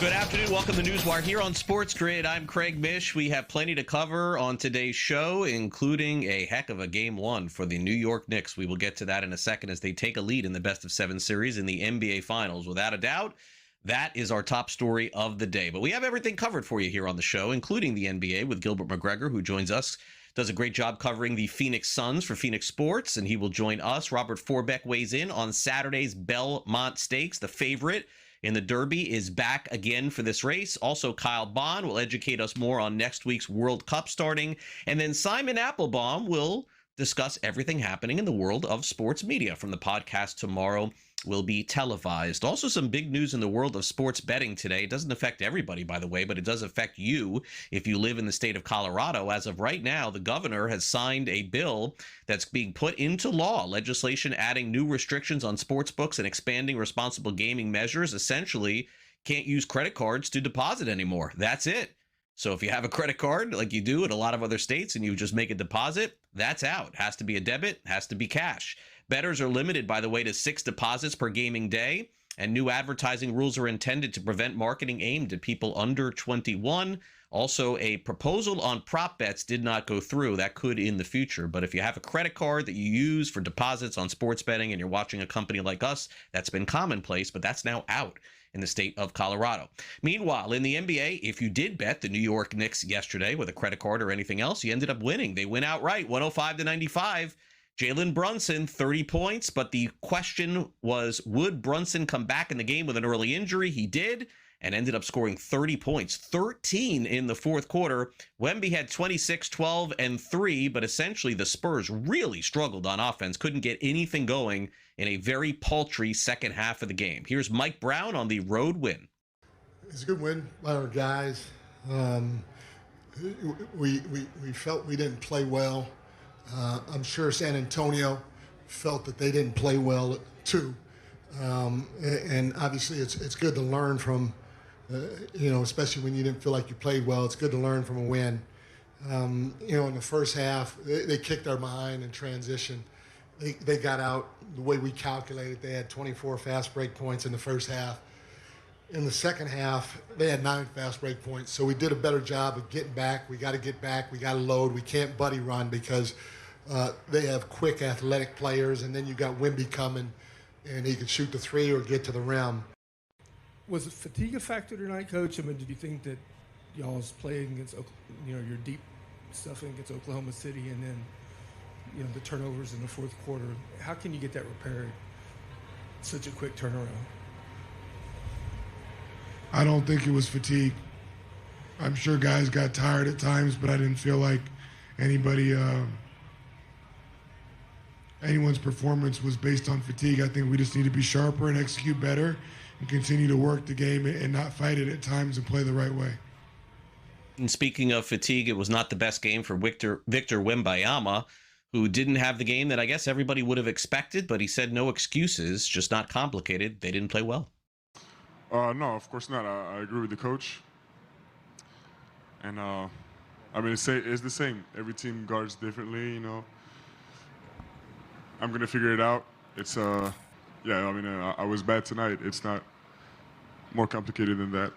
Good afternoon. Welcome to NewsWire here on SportsGrid. I'm Craig Mish. We have plenty to cover on today's show, including a heck of a Game 1 for the New York Knicks. We will get to that in a second as they take a lead in the best-of-7 series in the NBA Finals. Without a doubt, that is our top story of the day. But we have everything covered for you here on the show, including the NBA with Gilbert McGregor, who joins us, does a great job covering the Phoenix Suns for Phoenix Sports, and he will join us. Robert Forbeck weighs in on Saturday's Belmont Stakes. The favorite in the Derby is back again for this race. Also, Kyle Bond will educate us more on next week's World Cup starting. And then Simon Applebaum will discuss everything happening in the world of sports media. From the podcast tomorrow will be televised. Also, some big news in the world of sports betting today. It doesn't affect everybody, by the way, but it does affect you if you live in the state of Colorado. As of right now, the governor has signed a bill that's being put into law, legislation adding new restrictions on sports books and expanding responsible gaming measures. Essentially, can't use credit cards to deposit anymore. That's it. So if you have a credit card like you do in a lot of other states and you just make a deposit, that's out. Has to be a debit, has to be cash. Bettors are limited, by the way, to 6 deposits per gaming day, and new advertising rules are intended to prevent marketing aimed at people under 21. Also, a proposal on prop bets did not go through. That could in the future. But if you have a credit card that you use for deposits on sports betting and you're watching a company like us, that's been commonplace, but that's now out in the state of Colorado. Meanwhile, in the NBA, if you did bet the New York Knicks yesterday with a credit card or anything else, you ended up winning. They win outright, 105-95. Jalen Brunson, 30 points, but the question was, would Brunson come back in the game with an early injury? He did, and ended up scoring 30 points, 13 in the fourth quarter. Wemby had 26, 12, and 3, but essentially the Spurs really struggled on offense, couldn't get anything going in a very paltry second half of the game. Here's Mike Brown on the road win. It's a good win by our guys. We felt we didn't play well. I'm sure San Antonio felt that they didn't play well too, and obviously it's good to learn from, especially when you didn't feel like you played well. It's good to learn from a win. In the first half, they kicked our behind in transition. They got out the way we calculated. They had 24 fast break points in the first half. In the second half, they had 9 fast break points. So we did a better job of getting back. We got to get back. We got to load. We can't buddy run because they have quick, athletic players. And then you got Wemby coming, and he could shoot the 3 or get to the rim. Was it fatigue a factor tonight, Coach? I mean, did you think that y'all's playing against, your deep stuff against Oklahoma City and then, the turnovers in the fourth quarter, how can you get that repaired? Such a quick turnaround. I don't think it was fatigue. I'm sure guys got tired at times, but I didn't feel like anyone's performance was based on fatigue. I think we just need to be sharper and execute better and continue to work the game and not fight it at times and play the right way. And speaking of fatigue, it was not the best game for Victor Wembanyama, who didn't have the game that I guess everybody would have expected, but he said no excuses, just not complicated. They didn't play well. No, of course not. I agree with the coach. And, it's the same. Every team guards differently, I'm going to figure it out. It's, I was bad tonight. It's not more complicated than that.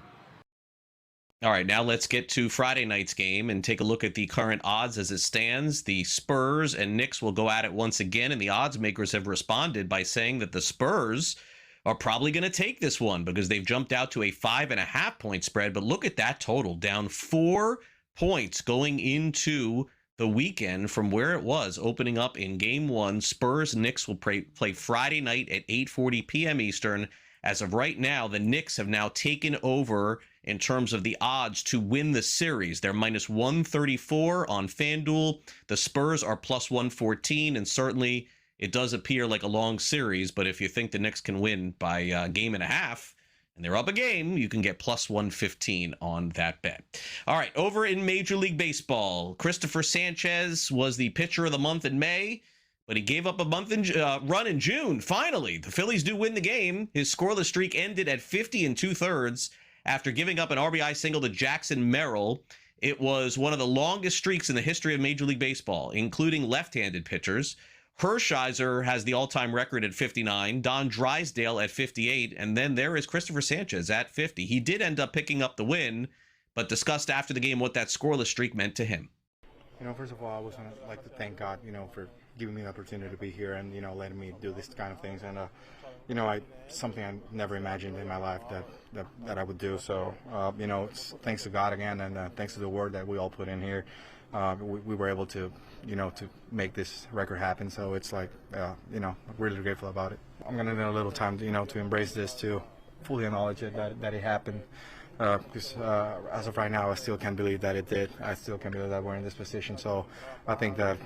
All right, now let's get to Friday night's game and take a look at the current odds as it stands. The Spurs and Knicks will go at it once again, and the odds makers have responded by saying that the Spurs are probably going to take this one because they've jumped out to a 5.5-point spread. But look at that total, down 4 points going into the weekend from where it was opening up in Game 1. Spurs-Knicks will play Friday night at 8:40 p.m. Eastern. As of right now, the Knicks have now taken over in terms of the odds to win the series. They're minus 134 on FanDuel. The Spurs are plus 114, and certainly it does appear like a long series, but if you think the Knicks can win by a game and a half, and they're up a game, you can get plus 115 on that bet. All right, over in Major League Baseball, Christopher Sanchez was the pitcher of the month in May, but he gave up a run in June. Finally, the Phillies do win the game. His scoreless streak ended at 50 2/3 after giving up an RBI single to Jackson Merrill. It was one of the longest streaks in the history of Major League Baseball, including left-handed pitchers. Hershiser has the all-time record at 59, Don Drysdale at 58, and then there is Christopher Sanchez at 50. He did end up picking up the win, but discussed after the game what that scoreless streak meant to him. First of all, I would like to thank God, for giving me the opportunity to be here and, letting me do this kind of things. And, something I never imagined in my life that I would do. So, it's thanks to God again, and thanks to the work that we all put in here. We were able to, to make this record happen. So it's like, really grateful about it. I'm going to need a little time, to embrace this, to fully acknowledge it, that it happened. Because as of right now, I still can't believe that it did. I still can't believe that we're in this position. So I think that,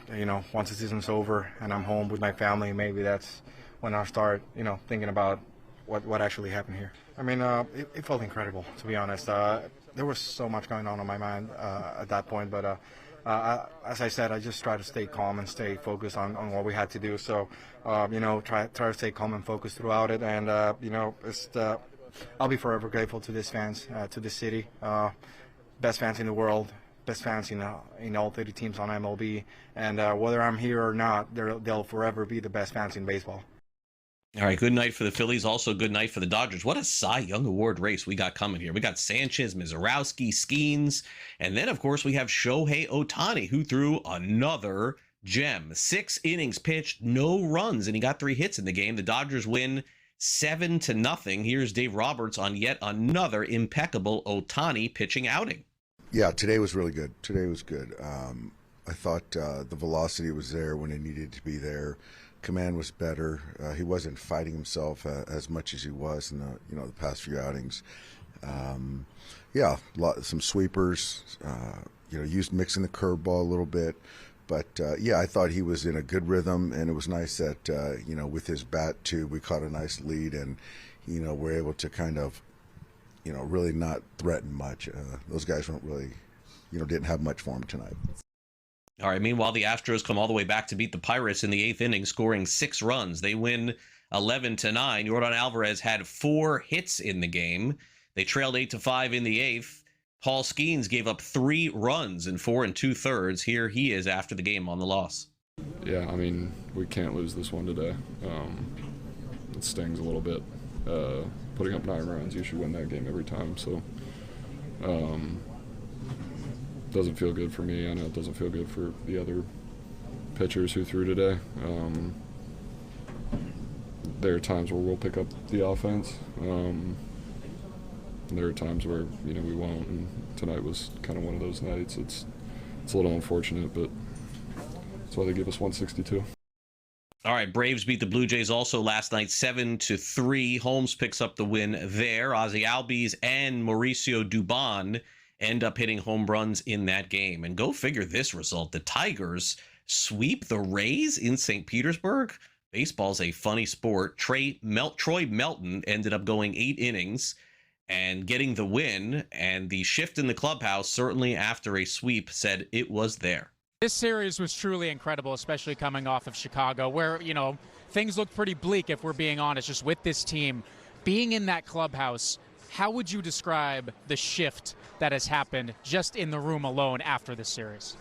once the season's over and I'm home with my family, maybe that's when I'll start, thinking about what actually happened here. I mean, it felt incredible, to be honest. There was so much going on my mind at that point, but as I said, I just try to stay calm and stay focused on what we had to do. So, try to stay calm and focused throughout it. And, I'll be forever grateful to these fans, to this city. Best fans in the world, best fans in all 30 teams on MLB. And whether I'm here or not, they'll forever be the best fans in baseball. All right, good night for the Phillies. Also, good night for the Dodgers. What a Cy Young Award race we got coming here. We got Sanchez, Mizorowski, Skeens, and then, of course, we have Shohei Ohtani, who threw another gem. 6 innings pitched, no runs, and he got 3 hits in the game. The Dodgers win 7-0. Here's Dave Roberts on yet another impeccable Ohtani pitching outing. Yeah, today was really good. Today was good. I thought the velocity was there when it needed to be there. Command was better. He wasn't fighting himself as much as he was in the past few outings. Some sweepers. Mixing the curveball a little bit. But, I thought he was in a good rhythm, and it was nice that, with his bat, too, we caught a nice lead, and, we're able to kind of, really not threaten much. Those guys weren't really, didn't have much for him tonight. All right, meanwhile, the Astros come all the way back to beat the Pirates in the 8th inning, scoring 6 runs. They win 11-9. Yordan Alvarez had 4 hits in the game. They trailed 8-5 in the 8th. Paul Skeens gave up 3 runs in 4 2/3. Here he is after the game on the loss. Yeah, I mean, we can't lose this one today. It stings a little bit. Putting up 9 runs, you should win that game every time. So, doesn't feel good for me. I know it doesn't feel good for the other pitchers who threw today. There are times where we'll pick up the offense. There are times where we won't, and tonight was kind of one of those nights. It's a little unfortunate, but that's why they give us 162. All right, Braves beat the Blue Jays also last night 7-3. Holmes picks up the win there. Ozzie Albies and Mauricio Dubon end up hitting home runs in that game. And go figure this result. The Tigers sweep the Rays in St. Petersburg. Baseball's a funny sport. Troy Melton ended up going 8 innings and getting the win, and the shift in the clubhouse, certainly after a sweep, said it was there. This series was truly incredible, especially coming off of Chicago, where, things looked pretty bleak, if we're being honest, just with this team. Being in that clubhouse, how would you describe the shift that has happened just in the room alone after this series?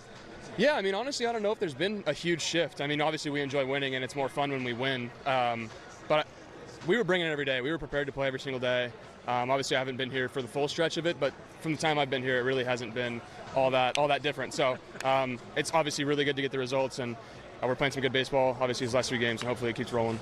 Yeah, I mean, honestly, I don't know if there's been a huge shift. I mean, obviously we enjoy winning, and it's more fun when we win. But we were bringing it every day. We were prepared to play every single day. Obviously, I haven't been here for the full stretch of it, but from the time I've been here, it really hasn't been all that different. So it's obviously really good to get the results, and we're playing some good baseball. Obviously, these last 3 games, and hopefully it keeps rolling.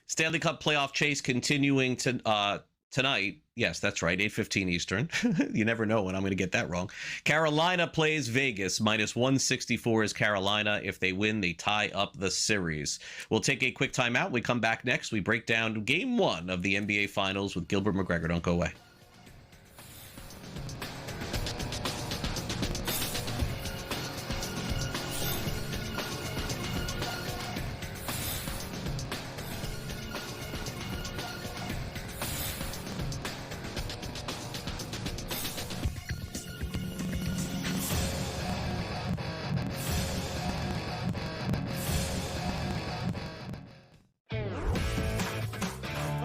Stanley Cup playoff chase continuing tonight. Yes, that's right, 8:15 Eastern. You never know when I'm going to get that wrong. Carolina plays Vegas. -164 is Carolina. If they win, they tie up the series. We'll take a quick timeout. We come back next. We break down Game 1 of the NBA Finals with Gilbert McGregor. Don't go away.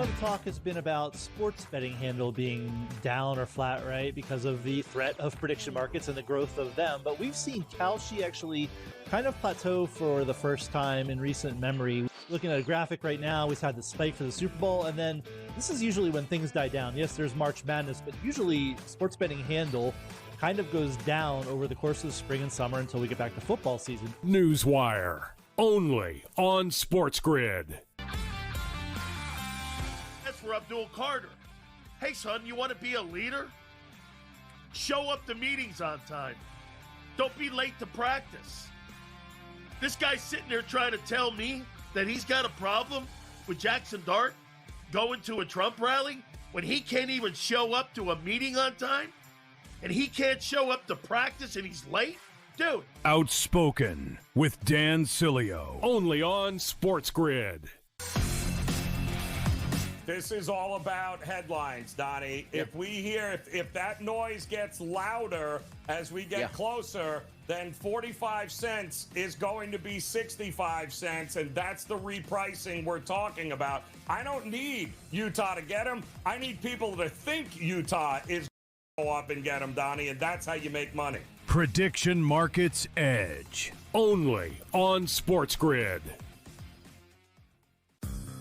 lot of talk has been about sports betting handle being down or flat, right, because of the threat of prediction markets and the growth of them. But we've seen Kalshi actually kind of plateau for the first time in recent memory. Looking at a graphic right now, we've had the spike for the Super Bowl, and then this is usually when things die down. Yes, there's March Madness, but usually sports betting handle kind of goes down over the course of the spring and summer until we get back to football season. NewsWire, only on SportsGrid. That's for Abdul Carter. Hey, son, you want to be a leader? Show up to meetings on time. Don't be late to practice. This guy's sitting there trying to tell me that he's got a problem with Jackson Dart going to a Trump rally when he can't even show up to a meeting on time? And he can't show up to practice and he's late? Dude. Outspoken with Dan Cilio, only on SportsGrid. This is all about headlines, Donnie. Yep. If we hear, if that noise gets louder as we get closer, then 45 cents is going to be 65 cents, and that's the repricing we're talking about. I don't need Utah to get him. I need people to think Utah is going to go up and get him, Donnie, and that's how you make money. Prediction Markets Edge, only on SportsGrid.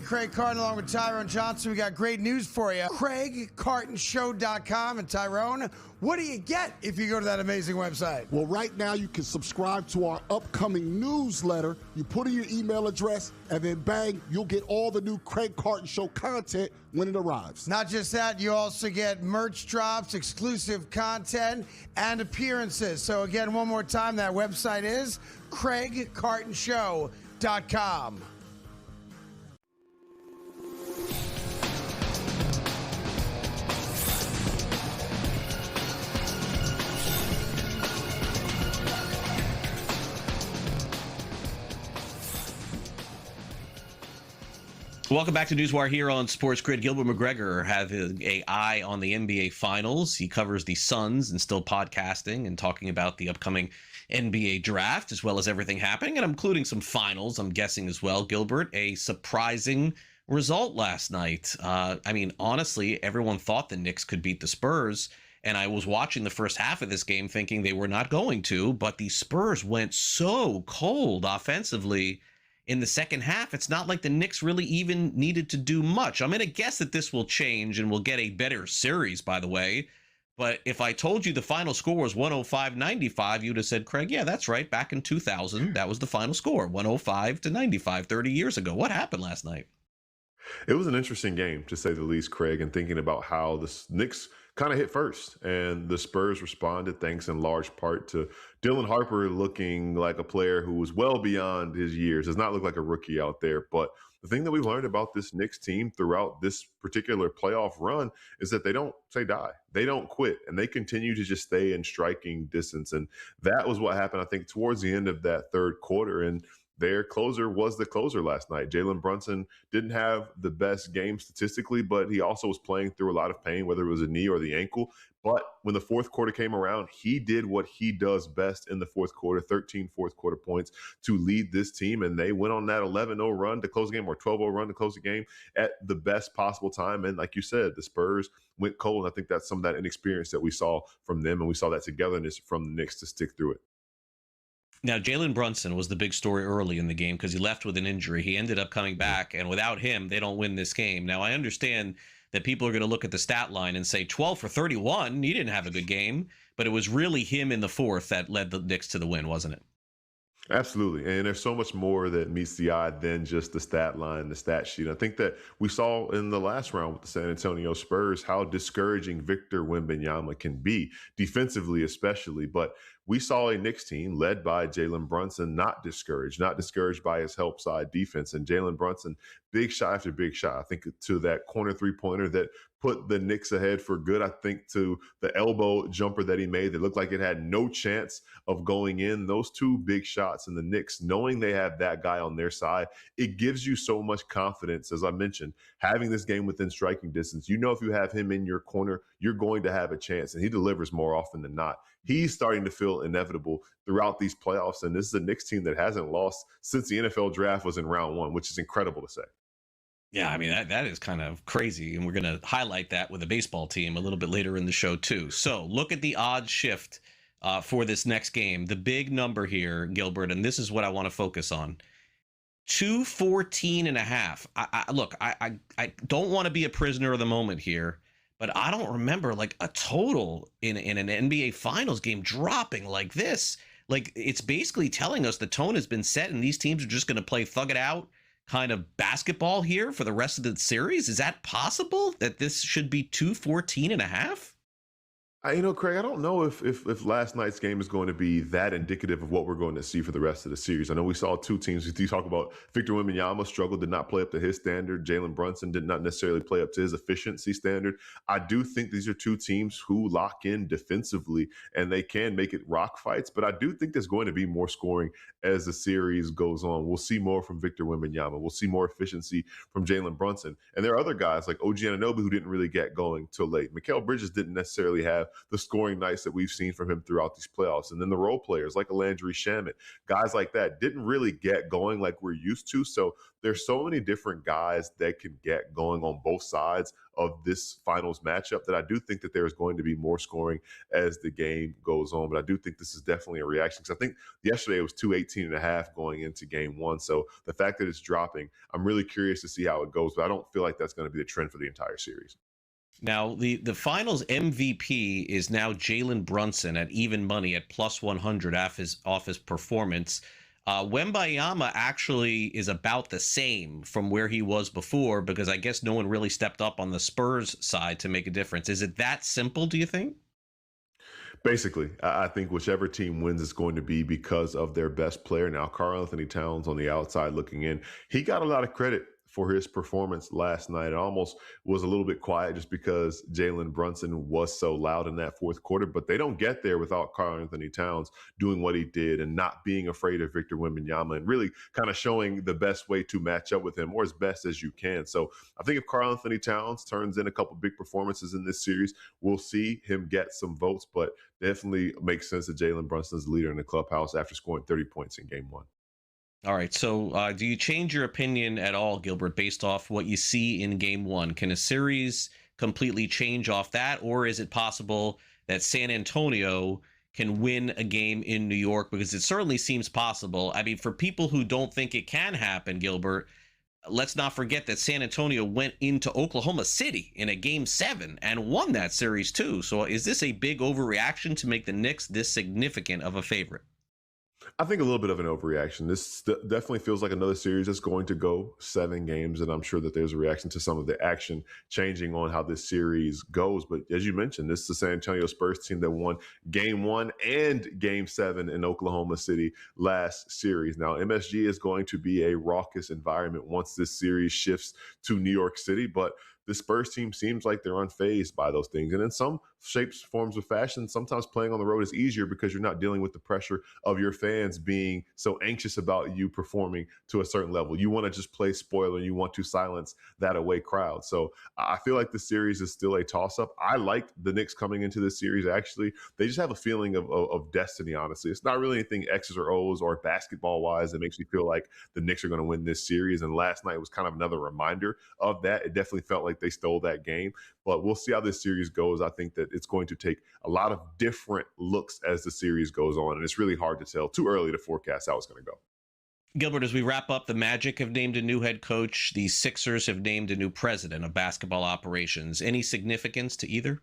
Craig Carton along with Tyrone Johnson. We got great news for you. CraigCartonShow.com. And Tyrone, what do you get if you go to that amazing website? Well, right now you can subscribe to our upcoming newsletter. You put in your email address, and then bang, you'll get all the new Craig Carton Show content when it arrives. Not just that, you also get merch drops, exclusive content, and appearances. So again, one more time, that website is CraigCartonShow.com. Welcome back to NewsWire here on SportsGrid. Gilbert McGregor having an eye on the NBA Finals. He covers the Suns and still podcasting and talking about the upcoming NBA draft as well as everything happening, and including some finals, I'm guessing as well. Gilbert, a surprising result last night. I mean, honestly, everyone thought the Knicks could beat the Spurs, and I was watching the first half of this game thinking they were not going to, but the Spurs went so cold offensively in the second half. It's not like the Knicks really even needed to do much. I'm going to guess that this will change and we'll get a better series, by the way. But if I told you the final score was 105-95, you'd have said, Craig, yeah, that's right. Back in 2000, that was the final score, 105-95, 30 years ago. What happened last night? It was an interesting game, to say the least, Craig, and thinking about how the Knicks kind of hit first and the Spurs responded, thanks in large part to Dylan Harper looking like a player who was well beyond his years. Does not look like a rookie out there. But the thing that we learned about this Knicks team throughout this particular playoff run is that they don't say die. They don't quit, and they continue to just stay in striking distance. And that was what happened, I think, towards the end of that third quarter. And their closer was the closer last night. Jalen Brunson didn't have the best game statistically, but he also was playing through a lot of pain, whether it was a knee or the ankle. But when the fourth quarter came around, he did what he does best in the fourth quarter, 13 fourth quarter points to lead this team. And they went on that 11-0 run to close the game, or 12-0 run to close the game at the best possible time. And like you said, the Spurs went cold. And I think that's some of that inexperience that we saw from them. And we saw that togetherness from the Knicks to stick through it. Now, Jalen Brunson was the big story early in the game because he left with an injury. He ended up coming back, and without him, they don't win this game. Now, I understand that people are going to look at the stat line and say 12 for 31. He didn't have a good game, but it was really him in the fourth that led the Knicks to the win, wasn't it? Absolutely. And there's so much more that meets the eye than just the stat line, the stat sheet. I think that we saw in the last round with the San Antonio Spurs how discouraging Victor Wembanyama can be, defensively especially. But we saw a Knicks team led by Jalen Brunson not discouraged by his help side defense. And Jalen Brunson, big shot after big shot. I think to that corner three-pointer that put the Knicks ahead for good. I think to the elbow jumper that he made that looked like it had no chance of going in. Those two big shots in the Knicks, knowing they have that guy on their side, it gives you so much confidence. As I mentioned, having this game within striking distance, you know if you have him in your corner, you're going to have a chance. And he delivers more often than not. He's starting to feel inevitable throughout these playoffs. And this is a Knicks team that hasn't lost since the NFL draft was in round one, which is incredible to say. Yeah, I mean, that is kind of crazy. And we're going to highlight that with a baseball team a little bit later in the show, too. So look at the odds shift for this next game. The big number here, Gilbert, and this is what I want to focus on. 214.5. I don't want to be a prisoner of the moment here, but I don't remember like a total in an NBA Finals game dropping like this. Like, it's basically telling us the tone has been set and these teams are just going to play thug it out kind of basketball here for the rest of the series. Is that possible that this should be 214.5? Craig, I don't know if last night's game is going to be that indicative of what we're going to see for the rest of the series. I know we saw two teams. You talk about Victor Wembanyama struggled, did not play up to his standard. Jalen Brunson did not necessarily play up to his efficiency standard. I do think these are two teams who lock in defensively, and they can make it rock fights. But I do think there's going to be more scoring as the series goes on. We'll see more from Victor Wembanyama. We'll see more efficiency from Jalen Brunson. And there are other guys like OG Anunoby who didn't really get going till late. Mikal Bridges didn't necessarily have the scoring nights that we've seen from him throughout these playoffs. And then the role players like Landry Shamet, guys like that didn't really get going like we're used to. So there's so many different guys that can get going on both sides of this finals matchup that I do think that there's going to be more scoring as the game goes on. But I do think this is definitely a reaction because I think yesterday it was 218.5 going into game one. So the fact that it's dropping, I'm really curious to see how it goes, but I don't feel like that's going to be the trend for the entire series. Now, the finals MVP is now Jalen Brunson at even money at plus 100 off his performance. Wembayama actually is about the same from where he was before because I guess no one really stepped up on the Spurs side to make a difference. Is it that simple, do you think? Basically, I think whichever team wins is going to be because of their best player. Now, Karl-Anthony Towns on the outside looking in, he got a lot of credit for his performance last night. It almost was a little bit quiet just because Jalen Brunson was so loud in that fourth quarter, but they don't get there without Karl-Anthony Towns doing what he did and not being afraid of Victor Wembanyama and really kind of showing the best way to match up with him or as best as you can. So I think if Karl-Anthony Towns turns in a couple big performances in this series, we'll see him get some votes, but definitely makes sense that Jalen Brunson's the leader in the clubhouse after scoring 30 points in game one. All right, so do you change your opinion at all, Gilbert, based off what you see in game one? Can a series completely change off that, or is it possible that San Antonio can win a game in New York? Because it certainly seems possible. I mean, for people who don't think it can happen, Gilbert, let's not forget that San Antonio went into Oklahoma City in a game 7 and won that series too. So is this a big overreaction to make the Knicks this significant of a favorite? I think a little bit of an overreaction. This definitely feels like another series that's going to go 7 games, and I'm sure that there's a reaction to some of the action changing on how this series goes. But as you mentioned, this is the San Antonio Spurs team that won Game 1 and Game 7 in Oklahoma City last series. Now, MSG is going to be a raucous environment once this series shifts to New York City, but the Spurs team seems like they're unfazed by those things. And in some shapes, forms of fashion, sometimes playing on the road is easier because you're not dealing with the pressure of your fans being so anxious about you performing to a certain level. You want to just play spoiler and you want to silence that away crowd. So I feel like the series is still a toss-up. I liked the Knicks coming into this series, actually. They just have a feeling of destiny, honestly. It's not really anything X's or O's or basketball-wise that makes me feel like the Knicks are going to win this series. And last night was kind of another reminder of that. It definitely felt like they stole that game, but we'll see how this series goes. I think that it's going to take a lot of different looks as the series goes on, and it's really hard to tell. Too early to forecast how it's going to go. Gilbert, as we wrap up, the Magic have named a new head coach. The Sixers have named a new president of basketball operations. Any significance to either?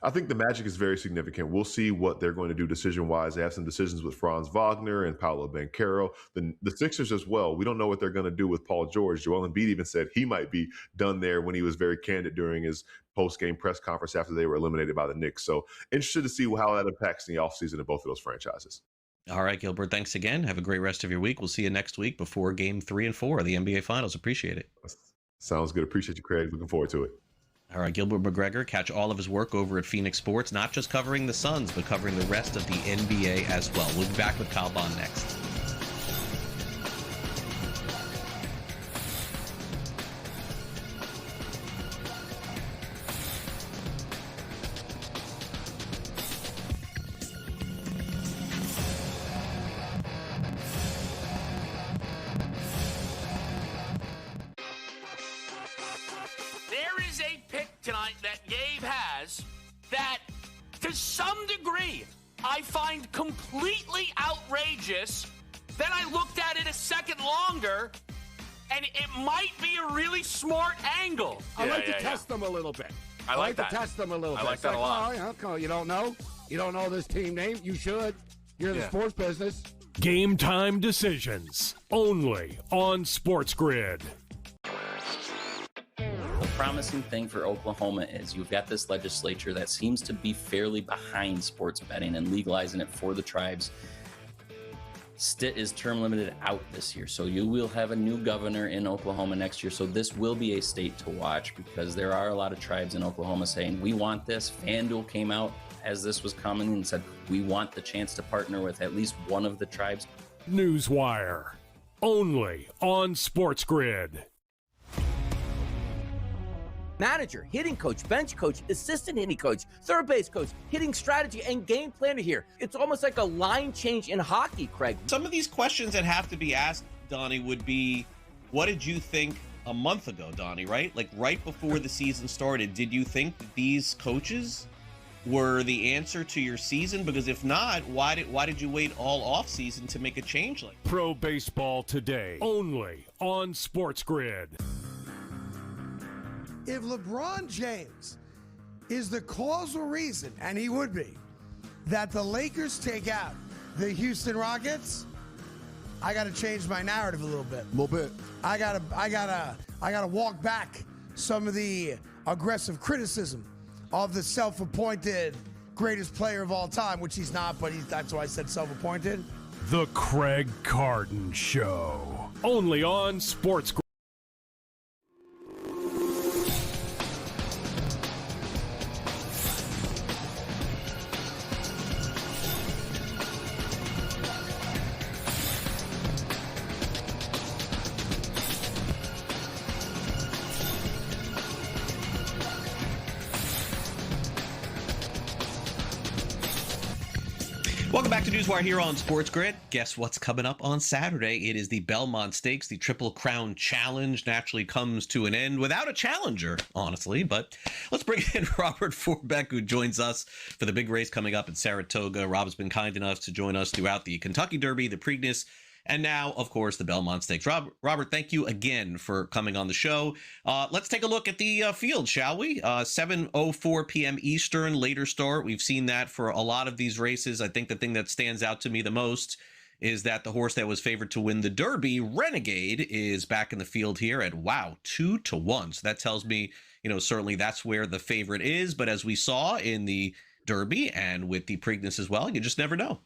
I think the Magic is very significant. We'll see what they're going to do decision-wise. They have some decisions with Franz Wagner and Paolo Banchero. The Sixers as well. We don't know what they're going to do with Paul George. Joel Embiid even said he might be done there when he was very candid during his post-game press conference after they were eliminated by the Knicks. So interested to see how that impacts the offseason in both of those franchises. All right, Gilbert, thanks again. Have a great rest of your week. We'll see you next week before Game 3 and 4 of the NBA Finals. Appreciate it. Sounds good. Appreciate you, Craig. Looking forward to it. All right, Gilbert McGregor, catch all of his work over at Phoenix Sports, not just covering the Suns, but covering the rest of the NBA as well. We'll be back with Kyle Bond next. tonight that Gabe has that, to some degree, I find completely outrageous. Then I looked at it a second longer, and it might be a really smart angle. I like to test them a little bit. I like to test them a little bit. I like It's that a lot. Oh, yeah, okay, you don't know? You don't know this team name? You should. You're in the sports business. Game time decisions only on SportsGrid. The promising thing for Oklahoma is you've got this legislature that seems to be fairly behind sports betting and legalizing it for the tribes. Stitt is term limited out this year, so you will have a new governor in Oklahoma next year. So this will be a state to watch because there are a lot of tribes in Oklahoma saying, we want this. FanDuel came out as this was coming and said, we want the chance to partner with at least one of the tribes. NewsWire, only on SportsGrid. Manager, hitting coach, bench coach, assistant hitting coach, third base coach, hitting strategy, and game planner here. It's almost like a line change in hockey, Craig. Some of these questions that have to be asked, Donnie, would be, what did you think a month ago, Donnie, right? Like right before the season started, did you think that these coaches were the answer to your season? Because if not, why did you wait all off season to make a change like that? Pro Baseball Today, only on SportsGrid. If LeBron James is the causal reason, and he would be, that the Lakers take out the Houston Rockets, I got to change my narrative a little bit. A little bit. I gotta walk back some of the aggressive criticism of the self-appointed greatest player of all time, which he's not, but that's why I said self-appointed. The Craig Carton Show, only on SportsGrid. Welcome back to NewsWire here on SportsGrid. Guess what's coming up on Saturday? It is the Belmont Stakes. The Triple Crown Challenge naturally comes to an end without a challenger, honestly. But let's bring in Robert Forbeck, who joins us for the big race coming up in Saratoga. Rob has been kind enough to join us throughout the Kentucky Derby, the Preakness, and now, of course, the Belmont Stakes. Robert, thank you again for coming on the show. Let's take a look at the field, shall we? 7:04 p.m. Eastern, later start. We've seen that for a lot of these races. I think the thing that stands out to me the most is that the horse that was favored to win the Derby, Renegade, is back in the field here at, 2-1. So that tells me, certainly that's where the favorite is. But as we saw in the Derby and with the Preakness as well, you just never know.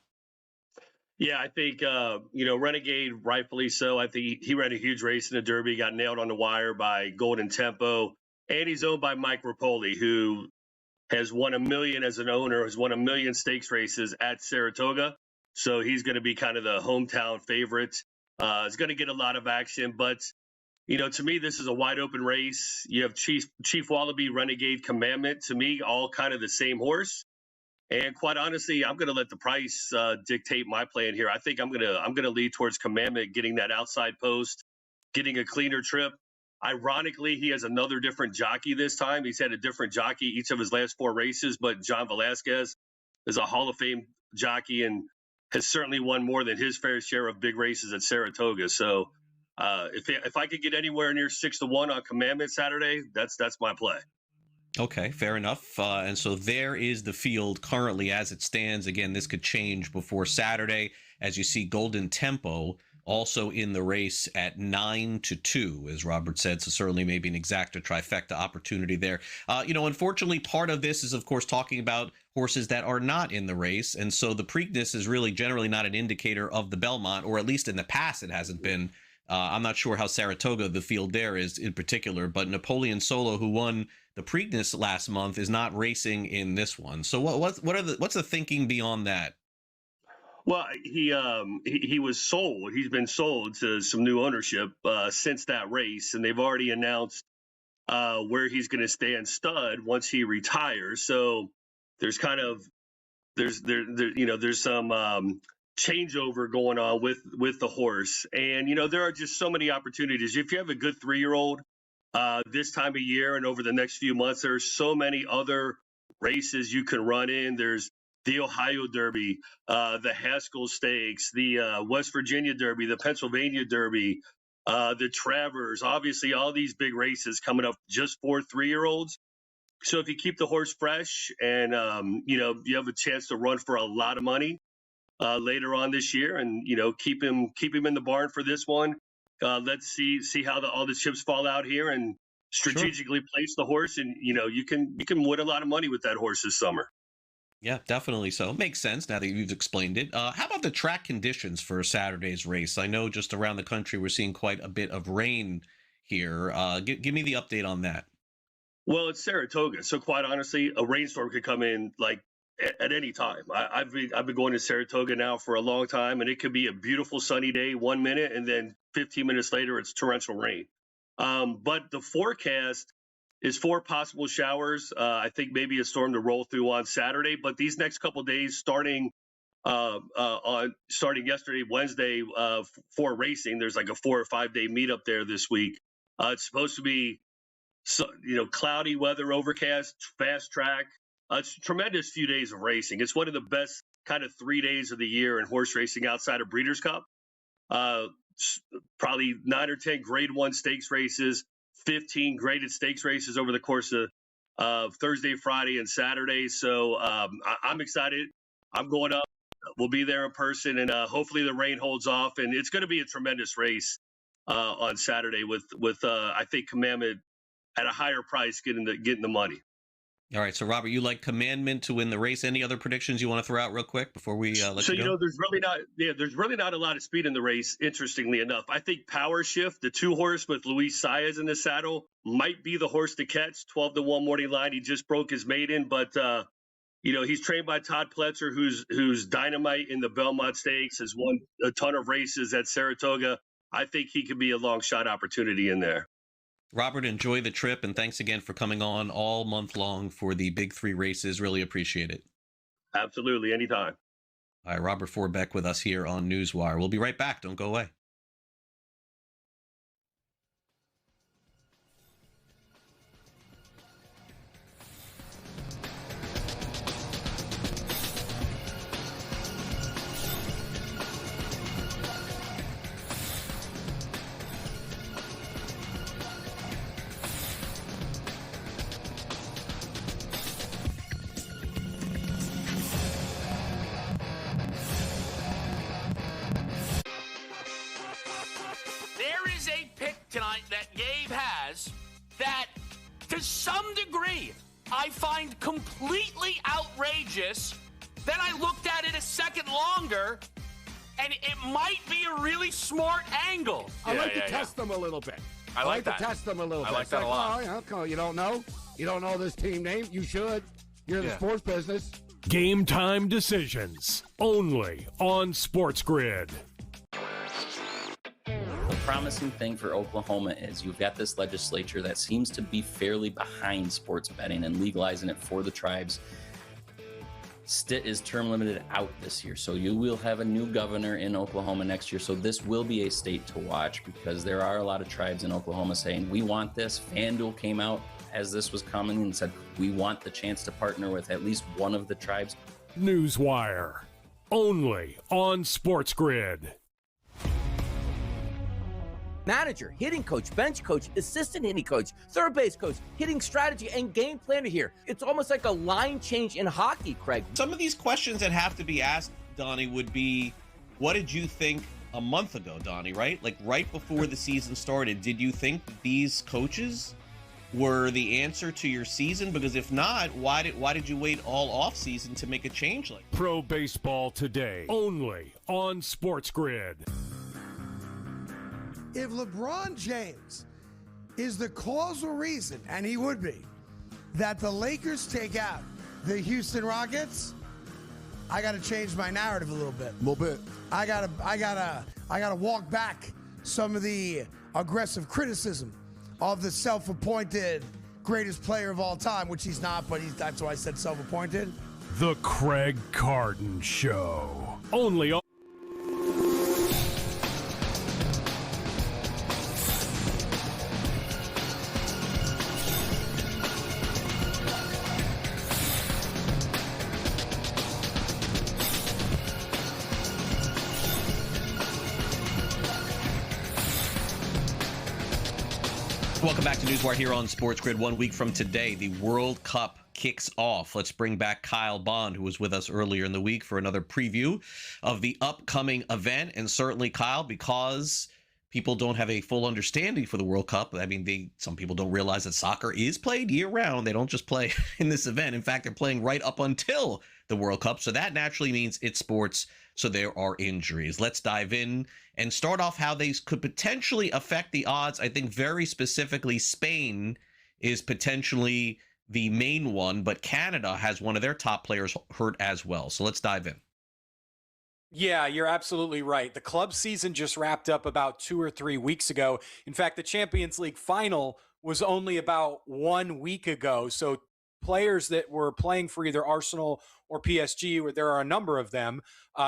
Yeah, I think, Renegade, rightfully so. I think he ran a huge race in the Derby, got nailed on the wire by Golden Tempo, and he's owned by Mike Rapoli, who has won $1 million as an owner, has won $1 million stakes races at Saratoga. So he's going to be kind of the hometown favorite. It's going to get a lot of action, but, to me, this is a wide open race. You have Chief Wallaby, Renegade, Commandment, to me, all kind of the same horse. And quite honestly, I'm going to let the price dictate my plan here. I think I'm going to lead towards Commandment, getting that outside post, getting a cleaner trip. Ironically, he has another different jockey this time. He's had a different jockey each of his last 4 races, but John Velasquez is a Hall of Fame jockey and has certainly won more than his fair share of big races at Saratoga. So if I could get anywhere near 6-1 on Commandment Saturday, that's my play. Okay, fair enough. And so there is the field currently as it stands. Again, this could change before Saturday. As you see, Golden Tempo also in the race at 9-2, as Robert said. So certainly maybe an exacta trifecta opportunity there. Unfortunately, part of this is, of course, talking about horses that are not in the race. And so the Preakness is really generally not an indicator of the Belmont, or at least in the past it hasn't been. I'm not sure how Saratoga, the field there, is in particular, but Napoleon Solo, who won the Preakness last month, is not racing in this one. So what's the thinking beyond that? Well, he was sold. He's been sold to some new ownership since that race, and they've already announced where he's going to stand stud once he retires. So there's there's some changeover going on with the horse, and there are just so many opportunities. If you have a good 3-year-old this time of year and over the next few months. There's so many other races you can run in. There's the Ohio Derby, the Haskell Stakes, the West Virginia Derby, the Pennsylvania Derby, the Travers. Obviously, all these big races coming up just for 3-year-olds. So if you keep the horse fresh and, you have a chance to run for a lot of money later on this year and, keep him in the barn for this one. Let's see how all the chips fall out here and strategically place the horse. And, you can win a lot of money with that horse this summer. Yeah, definitely so. Makes sense now that you've explained it. How about the track conditions for Saturday's race? I know just around the country we're seeing quite a bit of rain here. Give me the update on that. Well, it's Saratoga, so quite honestly, a rainstorm could come in like at any time. I've been going to Saratoga now for a long time, and it could be a beautiful sunny day 1 minute, and then 15 minutes later it's torrential rain. But the forecast is 4 possible showers. I think maybe a storm to roll through on Saturday, but these next couple of days, starting yesterday, Wednesday, for racing, there's like a 4 or 5 day meetup there this week. It's supposed to be cloudy weather, overcast, fast track. It's a tremendous few days of racing. It's one of the best kind of 3 days of the year in horse racing outside of Breeders' Cup. Probably 9 or 10 Grade 1 stakes races, 15 graded stakes races over the course of Thursday, Friday, and Saturday. So I'm excited. I'm going up. We'll be there in person, and hopefully the rain holds off. And it's going to be a tremendous race on Saturday with I think Commandment at a higher price getting the money. All right, so Robert, you like Commandment to win the race. Any other predictions you want to throw out real quick before we let you go? There's really not a lot of speed in the race, interestingly enough. I think Power Shift, the 2-horse with Luis Saez in the saddle, might be the horse to catch. 12-1 morning line. He just broke his maiden, but he's trained by Todd Pletzer, who's dynamite in the Belmont Stakes, has won a ton of races at Saratoga. I think he could be a long shot opportunity in there. Robert, enjoy the trip, and thanks again for coming on all month long for the big 3 races. Really appreciate it. Absolutely. Anytime. All right, Robert Forbeck with us here on NewsWire. We'll be right back. Don't go away. To some degree, I find completely outrageous. Then I looked at it a second longer, and it might be a really smart angle. I like to test them a little bit. I like to test them a little bit. I like that a lot. Oh, yeah, you don't know? You don't know this team name? You should. You're in the sports business. Game time decisions only on SportsGrid. The promising thing for Oklahoma is you've got this legislature that seems to be fairly behind sports betting and legalizing it for the tribes. Stitt is term limited out this year, so you will have a new governor in Oklahoma next year. So this will be a state to watch because there are a lot of tribes in Oklahoma saying, we want this. FanDuel came out as this was coming and said, we want the chance to partner with at least one of the tribes. NewsWire, only on SportsGrid. Manager, hitting coach, bench coach, assistant hitting coach, third base coach, hitting strategy, and game planner here. It's almost like a line change in hockey, Craig. Some of these questions that have to be asked, Donnie, would be, what did you think a month ago, Donnie, right? Like right before the season started, did you think that these coaches were the answer to your season? Because if not, why did you wait all off season to make a change like that? Pro Baseball Today, only on SportsGrid. If LeBron James is the causal reason, and he would be, that the Lakers take out the Houston Rockets, I got to change my narrative a little bit. A little bit. I gotta walk back some of the aggressive criticism of the self-appointed greatest player of all time, which he's not, but that's why I said self-appointed. The Craig Carton Show, only on Welcome back to NewsWire here on SportsGrid. 1 week from today, the World Cup kicks off. Let's bring back Kyle Bond, who was with us earlier in the week for another preview of the upcoming event. And certainly, Kyle, because people don't have a full understanding for the World Cup. I mean, some people don't realize that soccer is played year-round. They don't just play in this event. In fact, they're playing right up until the World Cup. So that naturally means it's sports, so there are injuries. Let's dive in and start off how they could potentially affect the odds. I think very specifically Spain is potentially the main one, but Canada has one of their top players hurt as well. So let's dive in. Yeah, you're absolutely right. The club season just wrapped up about 2 or 3 weeks ago. In fact, the Champions League final was only about 1 week ago. So players that were playing for either Arsenal or PSG, where there are a number of them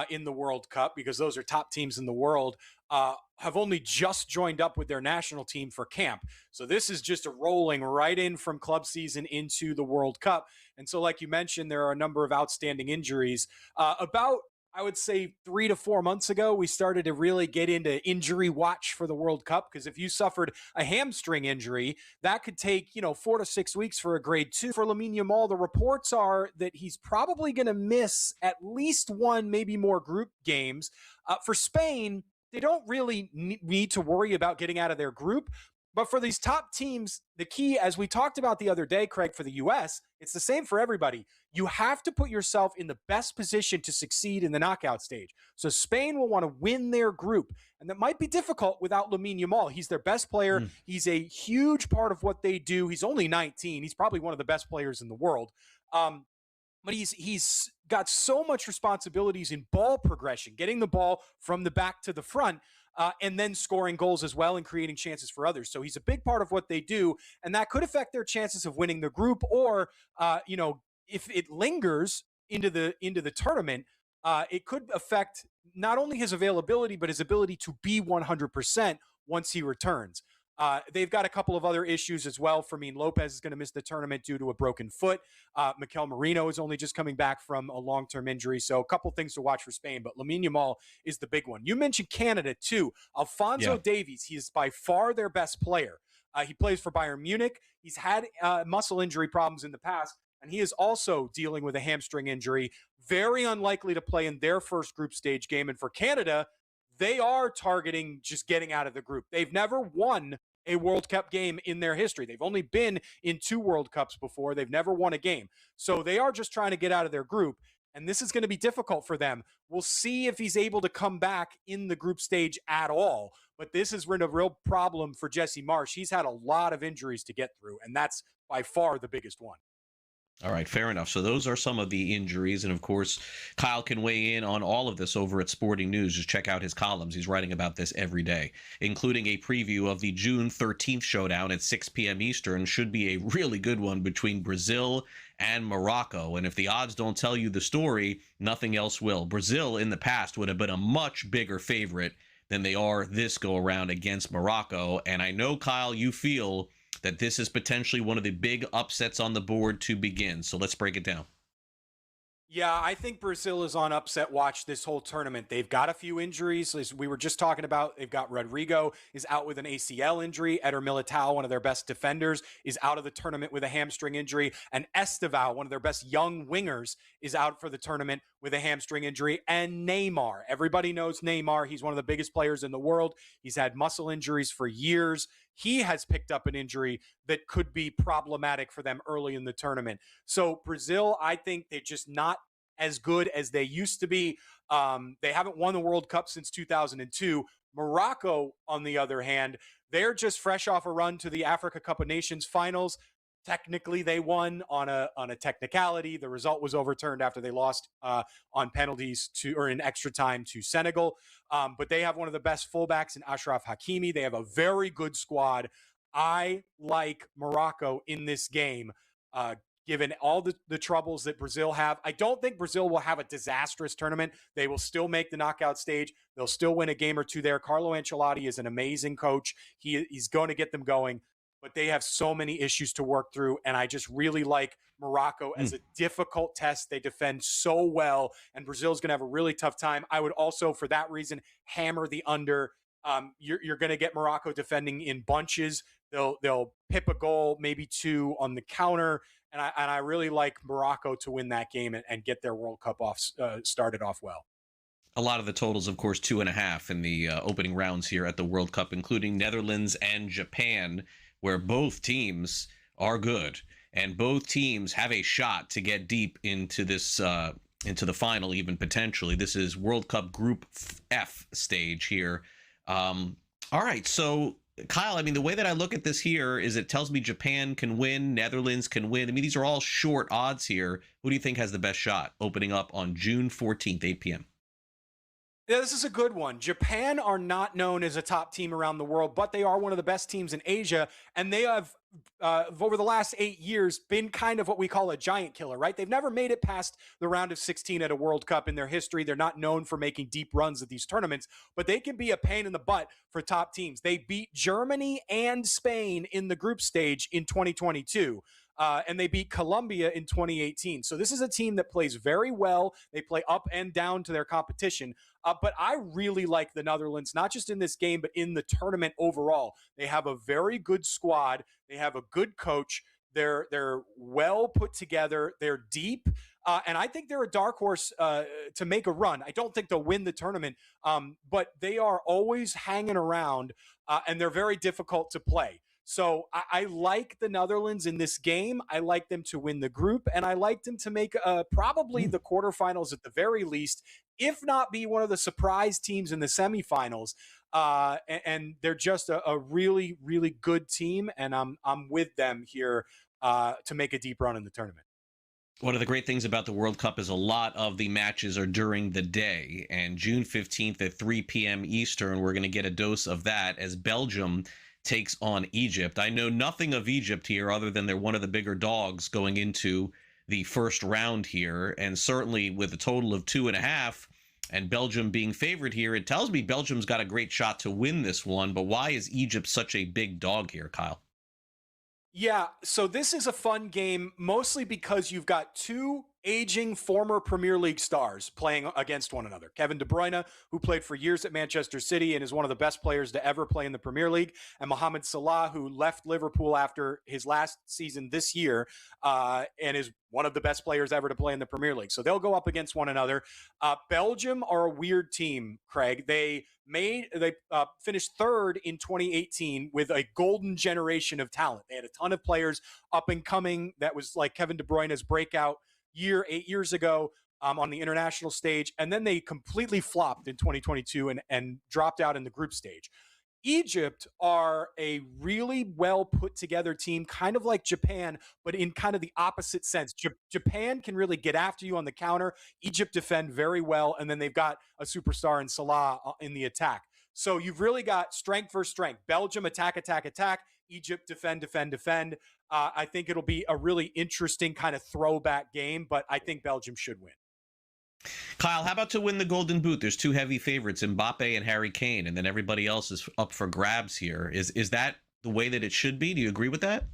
in the World Cup, because those are top teams in the world, have only just joined up with their national team for camp. So this is just a rolling right in from club season into the World Cup. And so, like you mentioned, there are a number of outstanding injuries. I would say 3 to 4 months ago, we started to really get into injury watch for the World Cup, because if you suffered a hamstring injury, that could take, 4 to 6 weeks for a grade 2. For Lamine Yamal, the reports are that he's probably going to miss at least one, maybe more group games. For Spain, they don't really need to worry about getting out of their group. But for these top teams, the key, as we talked about the other day, Craig, for the U.S., it's the same for everybody. You have to put yourself in the best position to succeed in the knockout stage. So Spain will want to win their group, and that might be difficult without Lamine Yamal. He's their best player. He's a huge part of what they do. He's only 19. He's probably one of the best players in the world. But he's got so much responsibilities in ball progression, getting the ball from the back to the front, and then scoring goals as well and creating chances for others. So he's a big part of what they do, and that could affect their chances of winning the group. Or, if it lingers into the tournament, it could affect not only his availability, but his ability to be 100% once he returns. They've got a couple of other issues as well. Fermin Lopez is going to miss the tournament due to a broken foot. Mikel Merino is only just coming back from a long-term injury. So a couple things to watch for Spain, but Lamine Yamal is the big one. You mentioned Canada too. Alphonso Davies, he is by far their best player. He plays for Bayern Munich. He's had muscle injury problems in the past, and he is also dealing with a hamstring injury. Very unlikely to play in their first group stage game. And for Canada, they are targeting just getting out of the group. They've never won a World Cup game in their history. They've only been in 2 World Cups before. They've never won a game. So they are just trying to get out of their group, and this is going to be difficult for them. We'll see if he's able to come back in the group stage at all, but this has been a real problem for Jesse Marsch. He's had a lot of injuries to get through, and that's by far the biggest one. All right, fair enough. So those are some of the injuries. And of course, Kyle can weigh in on all of this over at Sporting News. Just check out his columns. He's writing about this every day, including a preview of the June 13th showdown at 6 p.m. Eastern. Should be a really good one between Brazil and Morocco. And if the odds don't tell you the story, nothing else will. Brazil in the past would have been a much bigger favorite than they are this go around against Morocco. And I know, Kyle, you feel that this is potentially one of the big upsets on the board to begin. So let's break it down. Yeah, I think Brazil is on upset watch this whole tournament. They've got a few injuries, as we were just talking about. They've got Rodrigo is out with an ACL injury. Eder Militao, one of their best defenders, is out of the tournament with a hamstring injury. And Estevao, one of their best young wingers, is out for the tournament with a hamstring injury. And Neymar. Everybody knows Neymar. He's one of the biggest players in the world. He's had muscle injuries for years. He has picked up an injury that could be problematic for them early in the tournament. So Brazil, I think they're just not as good as they used to be. They haven't won the World Cup since 2002. Morocco, on the other hand, they're just fresh off a run to the Africa Cup of Nations finals. Technically, they won on a technicality. The result was overturned after they lost on penalties or in extra time to Senegal. But they have one of the best fullbacks in Achraf Hakimi. They have a very good squad. I like Morocco in this game, given all the troubles that Brazil have. I don't think Brazil will have a disastrous tournament. They will still make the knockout stage. They'll still win a game or two there. Carlo Ancelotti is an amazing coach. He's going to get them going. But they have so many issues to work through, and I just really like Morocco as a difficult test. They defend so well, and Brazil's going to have a really tough time. I would also, for that reason, hammer the under. You're going to get Morocco defending in bunches. They'll pip a goal, maybe two on the counter. And I really like Morocco to win that game and get their World Cup started off well. A lot of the totals, of course, 2.5 in the opening rounds here at the World Cup, including Netherlands and Japan, where both teams are good and both teams have a shot to get deep into this into the final, even potentially. This is World Cup Group F stage here. All right, so Kyle, I mean, the way that I look at this here is it tells me Japan can win, Netherlands can win. I mean, these are all short odds here. Who do you think has the best shot opening up on June 14th, 8 p.m.? Yeah, this is a good one. Japan are not known as a top team around the world, but they are one of the best teams in Asia. And they have, over the last 8 years, been kind of what we call a giant killer, right? They've never made it past the round of 16 at a World Cup in their history. They're not known for making deep runs at these tournaments, but they can be a pain in the butt for top teams. They beat Germany and Spain in the group stage in 2022. And they beat Colombia in 2018. So this is a team that plays very well. They play up and down to their competition. But I really like the Netherlands, not just in this game, but in the tournament overall. They have a very good squad. They have a good coach. They're well put together. They're deep. And I think they're a dark horse to make a run. I don't think they'll win the tournament, but they are always hanging around, and they're very difficult to play. So I like the Netherlands in this game. I like them to win the group, and I like them to make probably the quarterfinals at the very least, if not be one of the surprise teams in the semifinals. And they're just a really, really good team, and I'm with them here to make a deep run in the tournament. One of the great things about the World Cup is a lot of the matches are during the day, and June 15th at 3 p.m. Eastern, we're going to get a dose of that as Belgium takes on Egypt. I know nothing of Egypt here other than they're one of the bigger dogs going into the first round here, and certainly with a total of 2.5 and Belgium being favored here, it tells me Belgium's got a great shot to win this one. But why is Egypt such a big dog here, Kyle? Yeah, so this is a fun game, mostly because you've got two aging former Premier League stars playing against one another. Kevin De Bruyne, who played for years at Manchester City and is one of the best players to ever play in the Premier League, and Mohamed Salah, who left Liverpool after his last season this year and is one of the best players ever to play in the Premier League. So they'll go up against one another. Belgium are a weird team, Craig. They finished third in 2018 with a golden generation of talent. They had a ton of players up and coming. That was like Kevin De Bruyne's breakout year 8 years ago on the international stage. And then they completely flopped in 2022 and dropped out in the group stage. Egypt are a really well put together team, kind of like Japan, but in kind of the opposite sense. Japan can really get after you on the counter. Egypt defend very well, and then they've got a superstar in Salah in the attack. So you've really got strength versus strength. Belgium attack, attack, attack. Egypt defend, defend, defend. I think it'll be a really interesting kind of throwback game, but I think Belgium should win. Kyle, how about to win the Golden Boot? There's two heavy favorites, Mbappe and Harry Kane, and then everybody else is up for grabs here. Is that the way that it should be? Do you agree with that?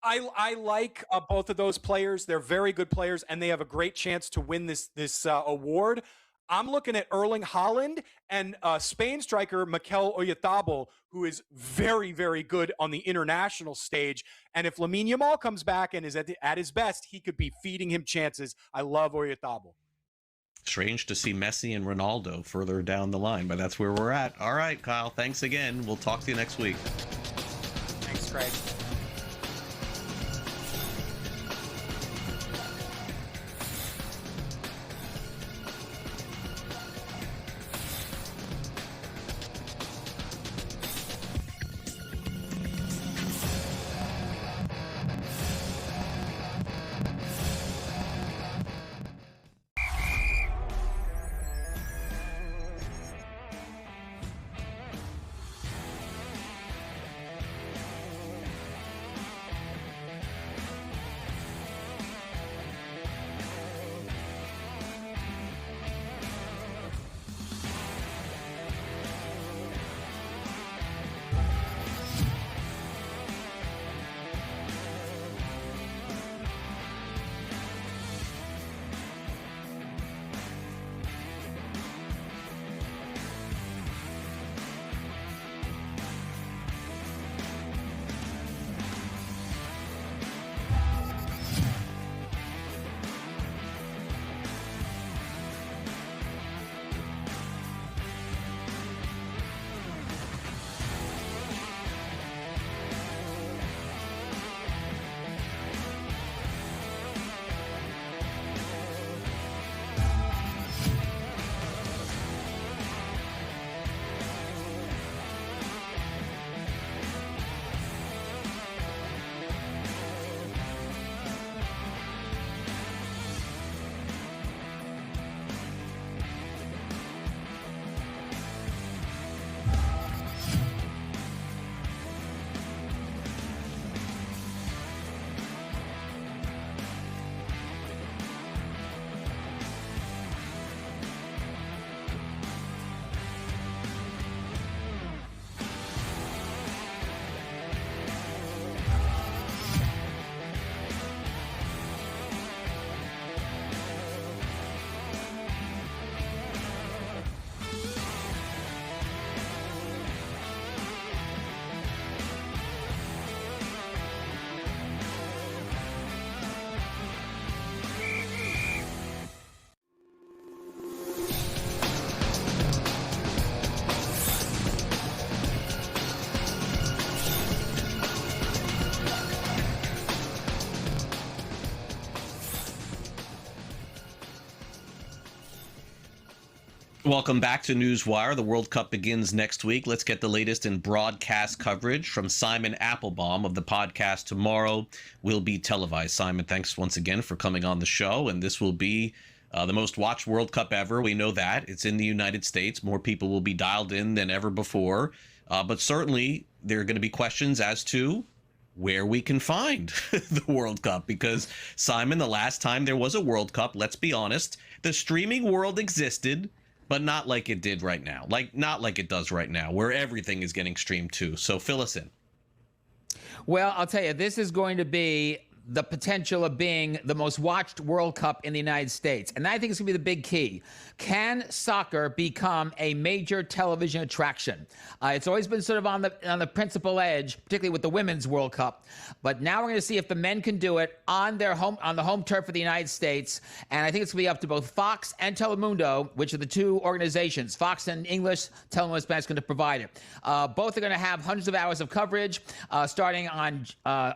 I like both of those players. They're very good players, and they have a great chance to win this award. I'm looking at Erling Haaland and Spain striker Mikel Oyarzabal, who is very, very good on the international stage. And if Lamine Yamal comes back and is at his best, he could be feeding him chances. I love Oyarzabal. Strange to see Messi and Ronaldo further down the line, but that's where we're at. All right, Kyle, thanks again. We'll talk to you next week. Thanks, Craig. Welcome back to NewsWire. The World Cup begins next week. Let's get the latest in broadcast coverage from Simon Applebaum of the podcast Tomorrow Will Be Televised. Simon, thanks once again for coming on the show. And this will be the most watched World Cup ever. We know that. It's in the United States. More people will be dialed in than ever before. But certainly there are going to be questions as to where we can find the World Cup. Because, Simon, the last time there was a World Cup, let's be honest, the streaming world existed, but not like it did right now. Not like it does right now, where everything is getting streamed too. So fill us in. Well, I'll tell you, this is going to be the potential of being the most watched World Cup in the United States. And I think it's going to be the big key. Can soccer become a major television attraction? It's always been sort of on the principal edge, particularly with the Women's World Cup. But now we're going to see if the men can do it on the home turf of the United States. And I think it's going to be up to both Fox and Telemundo, which are the two organizations. Fox in English, Telemundo in Spanish, going to provide it. Both are going to have hundreds of hours of coverage starting on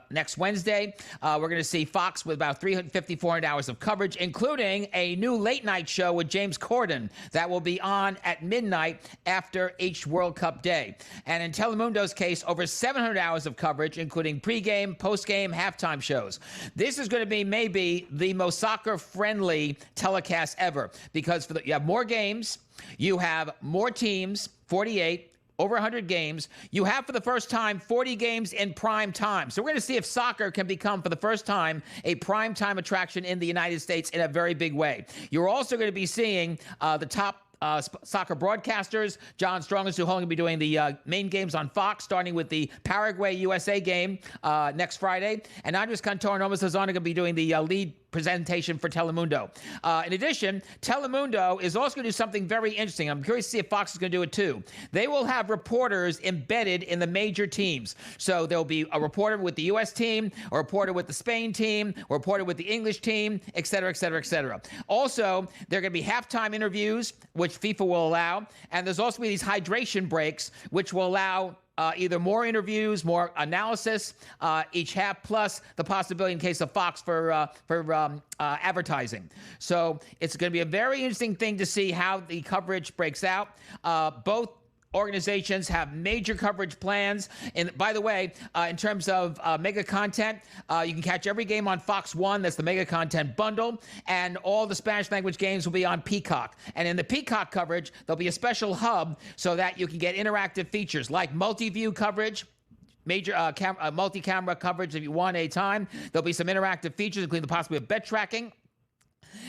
next Wednesday. We're going to see Fox with about 350, 400 hours of coverage, including a new late-night show with James Corden that will be on at midnight after each World Cup day. And in Telemundo's case, over 700 hours of coverage, including pregame, postgame, halftime shows. This is going to be maybe the most soccer-friendly telecast ever because you have more games, you have more teams, 48, over 100 games. You have, for the first time, 40 games in prime time. So we're going to see if soccer can become, for the first time, a prime time attraction in the United States in a very big way. You're also going to be seeing the top soccer broadcasters. John Strong is going to be doing the main games on Fox, starting with the Paraguay-USA game next Friday. And Andres Cantor and Omar Lozano are going to be doing the lead presentation for Telemundo. In addition, Telemundo is also going to do something very interesting. I'm curious to see if Fox is going to do it too. They will have reporters embedded in the major teams. So there'll be a reporter with the U.S. team, a reporter with the Spain team, a reporter with the English team, et cetera, et cetera, et cetera. Also, there are going to be halftime interviews, which FIFA will allow. And there's also going to be these hydration breaks, which will allow either more interviews, more analysis each half, plus the possibility in case of Fox for advertising. So it's going to be a very interesting thing to see how the coverage breaks out. Both organizations have major coverage plans. And by the way, in terms of mega content, you can catch every game on Fox One. That's the mega content bundle. And all the Spanish language games will be on Peacock. And in the Peacock coverage, there'll be a special hub so that you can get interactive features like multi-view coverage, major multi-camera coverage if you want a time. There'll be some interactive features, including the possibility of bet tracking.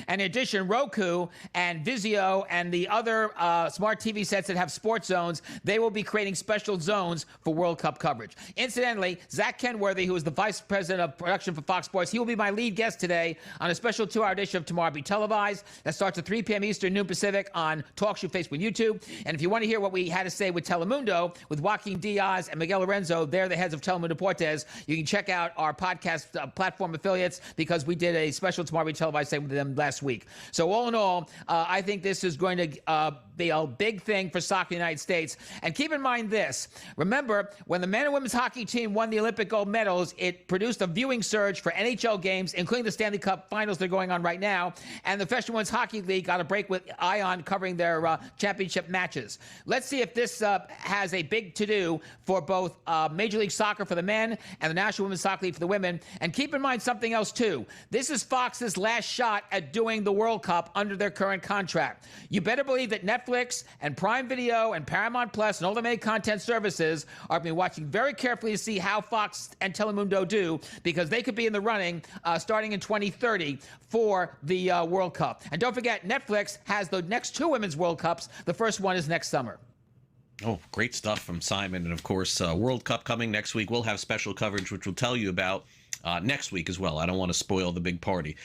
And in addition, Roku and Vizio and the other smart TV sets that have sports zones, they will be creating special zones for World Cup coverage. Incidentally, Zach Kenworthy, who is the vice president of production for Fox Sports, he will be my lead guest today on a special 2-hour edition of Tomorrow Be Televised that starts at 3 p.m. Eastern, noon Pacific on TalkShoe, Facebook, YouTube. And if you want to hear what we had to say with Telemundo, with Joaquin Diaz and Miguel Lorenzo, they're the heads of Telemundo Deportes, you can check out our podcast platform affiliates because we did a special Tomorrow Be Televised segment with them last week. So all in all, I think this is going to be a big thing for soccer in the United States. And keep in mind this. Remember, when the men and women's hockey team won the Olympic gold medals, it produced a viewing surge for NHL games, including the Stanley Cup finals that are going on right now. And the Professional Women's Hockey League got a break with Ion covering their championship matches. Let's see if this has a big to-do for both Major League Soccer for the men and the National Women's Soccer League for the women. And keep in mind something else, too. This is Fox's last shot at doing the World Cup under their current contract. You better believe that Netflix and Prime Video and Paramount Plus and all the main content services are being watching very carefully to see how Fox and Telemundo do, because they could be in the running starting in 2030 for the World Cup. And don't forget, Netflix has the next 2 Women's World Cups. The first one is next summer. Oh, great stuff from Simon. And of course, World Cup coming next week. We'll have special coverage, which we'll tell you about next week as well. I don't want to spoil the big party.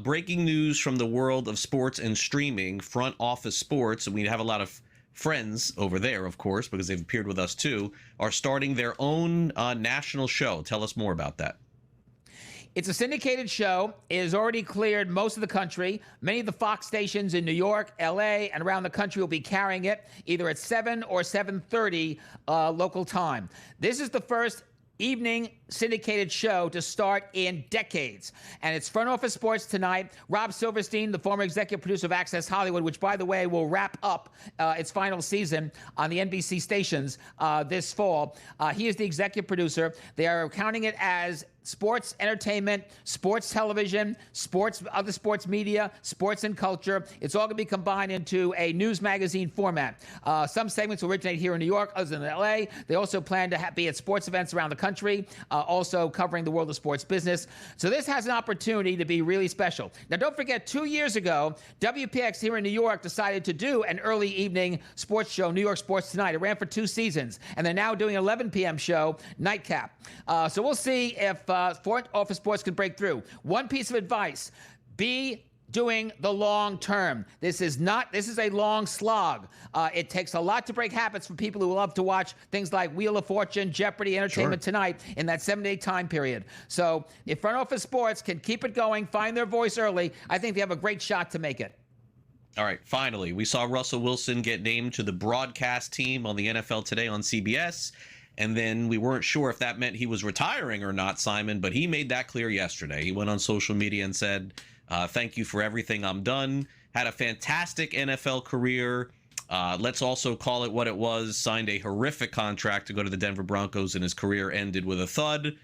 Breaking news from the world of sports and streaming. Front Office Sports, and we have a lot of friends over there, of course, because they've appeared with us too, are starting their own national show. Tell us more about that. It's a syndicated show. It has already cleared most of the country. Many of the Fox stations in New York, LA, and around the country will be carrying it either at 7 or 7:30 local time. This is the first evening syndicated show to start in decades. And it's Front Office Sports tonight. Rob Silverstein, the former executive producer of Access Hollywood, which, by the way, will wrap up its final season on the NBC stations this fall. He is the executive producer. They are counting it as sports entertainment, sports television, sports, other sports media, sports and culture. It's all going to be combined into a news magazine format. Some segments originate here in New York, others in LA. They also plan to be at sports events around the country, also covering the world of sports business. So this has an opportunity to be really special. Now, don't forget, 2 years ago, WPX here in New York decided to do an early evening sports show, New York Sports Tonight. It ran for 2 seasons, and they're now doing an 11 p.m. show, Nightcap. So we'll see if Front Office Sports can break through. One piece of advice: be doing the long term. This is a long slog. It takes a lot to break habits for people who love to watch things like Wheel of Fortune, Jeopardy, Entertainment Tonight in that 7-day time period. So if Front Office Sports can keep it going, find their voice early, I think they have a great shot to make it. All right, finally, we saw Russell Wilson get named to the broadcast team on the NFL Today on CBS. And then we weren't sure if that meant he was retiring or not, Simon, but he made that clear yesterday. He went on social media and said, thank you for everything, I'm done. Had a fantastic NFL career. Let's also call it what it was. Signed a horrific contract to go to the Denver Broncos, and his career ended with a thud.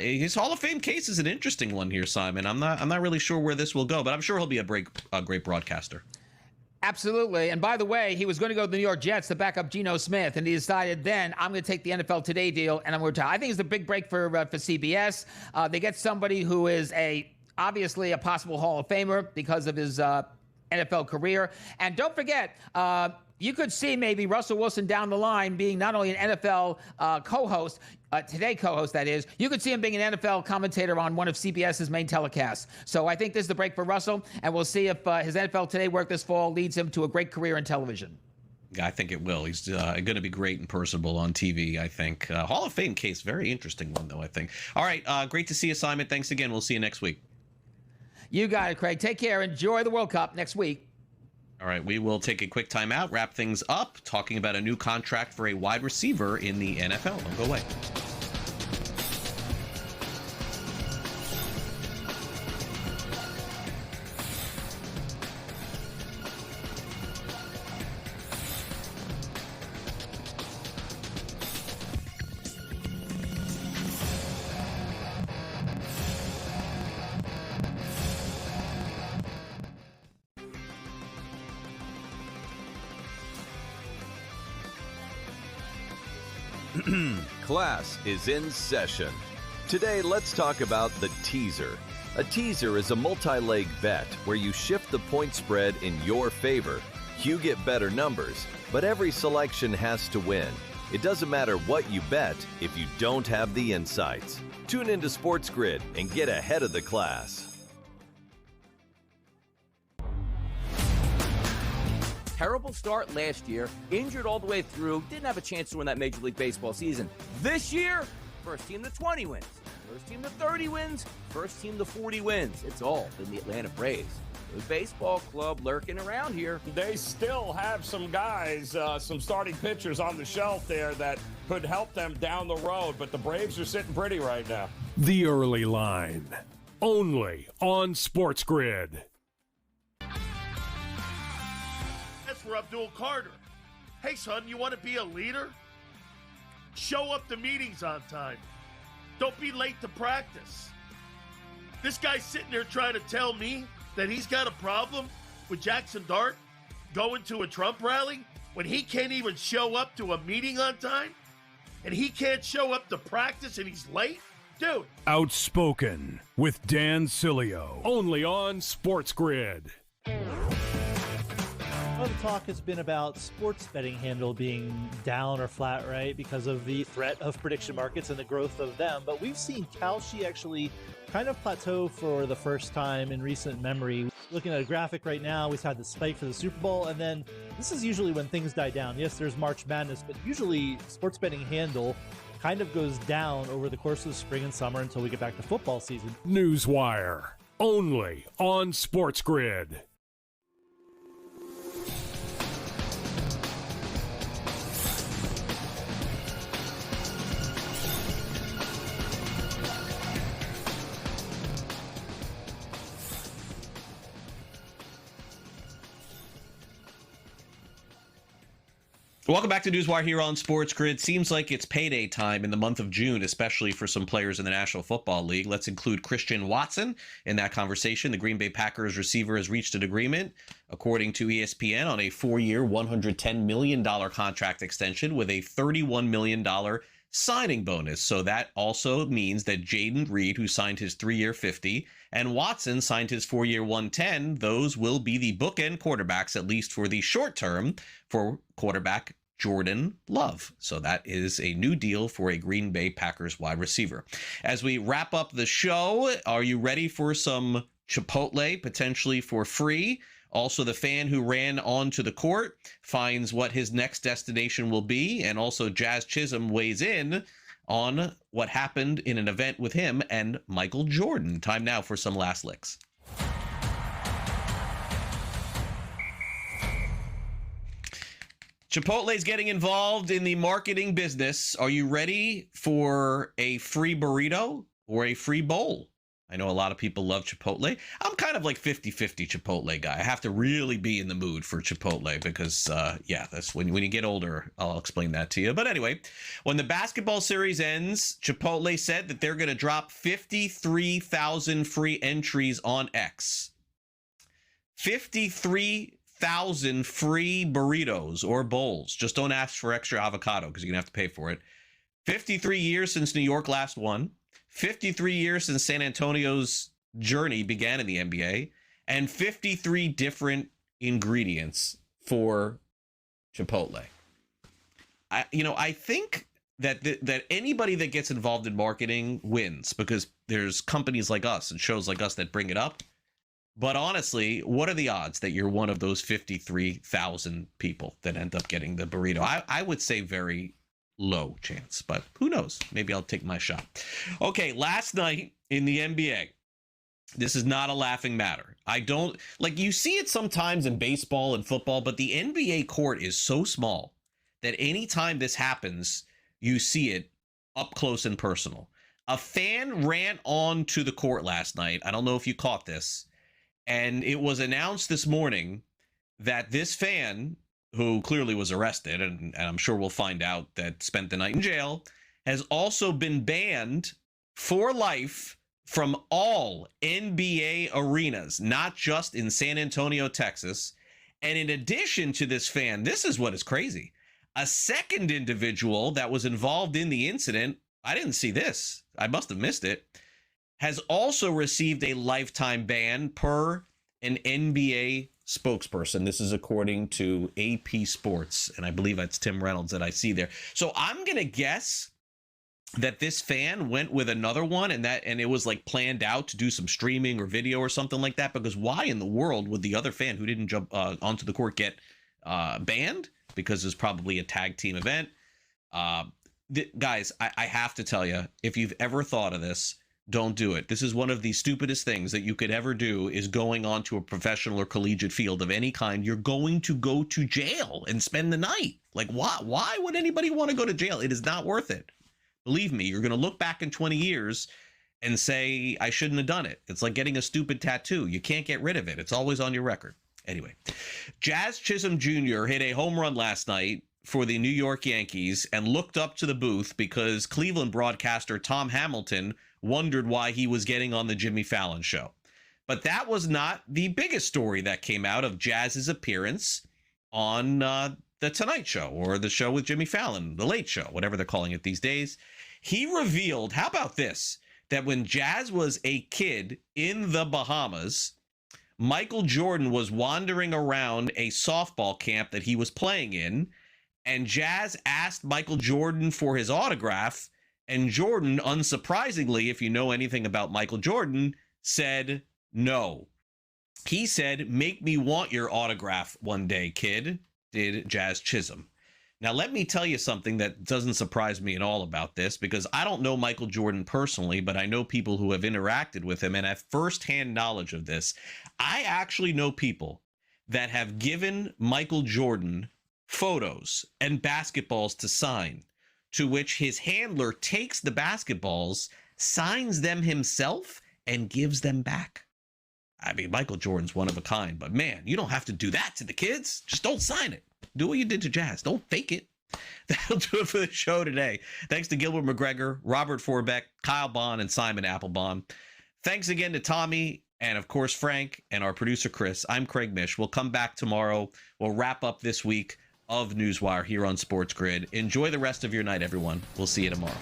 His Hall of Fame case is an interesting one here, Simon. I'm not really sure where this will go, but I'm sure he'll be a great broadcaster. Absolutely. And by the way, he was going to go to the New York Jets to back up Geno Smith, and he decided then, I'm going to take the NFL Today deal, and I'm going to retire. I think it's a big break for CBS. They get somebody who is obviously a possible Hall of Famer because of his NFL career. And don't forget, you could see maybe Russell Wilson down the line being not only an NFL co-host, Today co-host, that is. You could see him being an NFL commentator on one of CBS's main telecasts. So I think this is the break for Russell, and we'll see if his NFL Today work this fall leads him to a great career in television. I think it will. He's going to be great and personable on TV, I think. Hall of Fame case, very interesting one, though, I think. All right, great to see you, Simon. Thanks again. We'll see you next week. You got it, Craig. Take care. Enjoy the World Cup next week. All right, we will take a quick timeout, wrap things up, talking about a new contract for a wide receiver in the NFL. Don't go away. Class is in session. Today, let's talk about the teaser. A teaser is a multi-leg bet where you shift the point spread in your favor. You get better numbers, but every selection has to win. It doesn't matter what you bet if you don't have the insights. Tune into SportsGrid and get ahead of the class. Terrible start last year, injured all the way through, didn't have a chance to win that Major League Baseball season. This year, first team to 20 wins, first team to 30 wins, first team to 40 wins. It's all been the Atlanta Braves. Good baseball club lurking around here. They still have some guys, some starting pitchers on the shelf there that could help them down the road, but the Braves are sitting pretty right now. The Early Line, only on SportsGrid. For Abdul Carter. Hey, son, you want to be a leader? Show up to meetings on time. Don't be late to practice. This guy's sitting there trying to tell me that he's got a problem with Jackson Dart going to a Trump rally when he can't even show up to a meeting on time? And he can't show up to practice and he's late? Dude. Outspoken with Dan Cilio, only on SportsGrid. Well, the talk has been about sports betting handle being down or flat, right, because of the threat of prediction markets and the growth of them. But we've seen Kalshi actually kind of plateau for the first time in recent memory. Looking at a graphic right now, we've had the spike for the Super Bowl, and then this is usually when things die down. Yes, there's March Madness, but usually sports betting handle kind of goes down over the course of the spring and summer until we get back to football season. NewsWire, only on SportsGrid. Welcome back to NewsWire here on SportsGrid. Seems like it's payday time in the month of June, especially for some players in the National Football League. Let's include Christian Watson in that conversation. The Green Bay Packers receiver has reached an agreement, according to ESPN, on a 4-year, $110 million contract extension with a $31 million signing bonus. So that also means that Jaden Reed, who signed his 3-year $50, and Watson signed his 4-year $110, those will be the bookend quarterbacks, at least for the short term, for quarterback Jordan Love. So that is a new deal for a Green Bay Packers wide receiver. As we wrap up the show, are you ready for some Chipotle, potentially for free? Also, the fan who ran onto the court finds what his next destination will be. And also, Jazz Chisholm weighs in on what happened in an event with him and Michael Jordan. Time now for some last licks. Chipotle's getting involved in the marketing business. Are you ready for a free burrito or a free bowl? I know a lot of people love Chipotle. I'm kind of like 50-50 Chipotle guy. I have to really be in the mood for Chipotle because, that's when you get older, I'll explain that to you. But anyway, when the basketball series ends, Chipotle said that they're going to drop 53,000 free entries on X. 53,000 free burritos or bowls. Just don't ask for extra avocado because you're going to have to pay for it. 53 years since New York last won. 53 years since San Antonio's journey began in the NBA, and 53 different ingredients for Chipotle. I think that anybody that gets involved in marketing wins because there's companies like us and shows like us that bring it up. But honestly, what are the odds that you're one of those 53,000 people that end up getting the burrito? I would say very low chance, but who knows? Maybe I'll take my shot. Okay, last night in the NBA, this is not a laughing matter. I don't like you see it sometimes in baseball and football, but the NBA court is so small that anytime this happens, you see it up close and personal. A fan ran onto the court last night. I don't know if you caught this, and it was announced this morning that this fan, who clearly was arrested, and I'm sure we'll find out that spent the night in jail, has also been banned for life from all NBA arenas, not just in San Antonio, Texas. And in addition to this fan, this is what is crazy. A second individual that was involved in the incident, I didn't see this, I must have missed it, has also received a lifetime ban per an NBA spokesperson. This is according to AP Sports, and I believe that's Tim Reynolds that I see there. So I'm gonna guess that this fan went with another one, and it was like planned out to do some streaming or video or something like that. Because why in the world would the other fan who didn't jump onto the court get banned? Because it's probably a tag team event. Guys, I have to tell you, if you've ever thought of this, don't do it. This is one of the stupidest things that you could ever do, is going onto a professional or collegiate field of any kind. You're going to go to jail and spend the night. Like, why would anybody want to go to jail? It is not worth it. Believe me, you're going to look back in 20 years and say, I shouldn't have done it. It's like getting a stupid tattoo. You can't get rid of it. It's always on your record. Anyway, Jazz Chisholm Jr. hit a home run last night for the New York Yankees and looked up to the booth because Cleveland broadcaster Tom Hamilton wondered why he was getting on the Jimmy Fallon show. But that was not the biggest story that came out of Jazz's appearance on the Tonight Show, or the show with Jimmy Fallon, the Late Show, whatever they're calling it these days. He revealed, how about this, that when Jazz was a kid in the Bahamas, Michael Jordan was wandering around a softball camp that he was playing in, and Jazz asked Michael Jordan for his autograph, and Jordan, unsurprisingly, if you know anything about Michael Jordan, said no. He said, make me want your autograph one day, kid, did Jazz Chisholm. Now, let me tell you something that doesn't surprise me at all about this, because I don't know Michael Jordan personally, but I know people who have interacted with him and have firsthand knowledge of this. I actually know people that have given Michael Jordan photos and basketballs to sign, to which his handler takes the basketballs, signs them himself, and gives them back. I mean, Michael Jordan's one of a kind, but man, you don't have to do that to the kids. Just don't sign it. Do what you did to Jazz. Don't fake it. That'll do it for the show today. Thanks to Gilbert McGregor, Robert Forbeck, Kyle Bond, and Simon Applebaum. Thanks again to Tommy and, of course, Frank and our producer, Chris. I'm Craig Mish. We'll come back tomorrow. We'll wrap up this week of NewsWire here on Sports Grid. Enjoy the rest of your night, everyone. We'll see you tomorrow.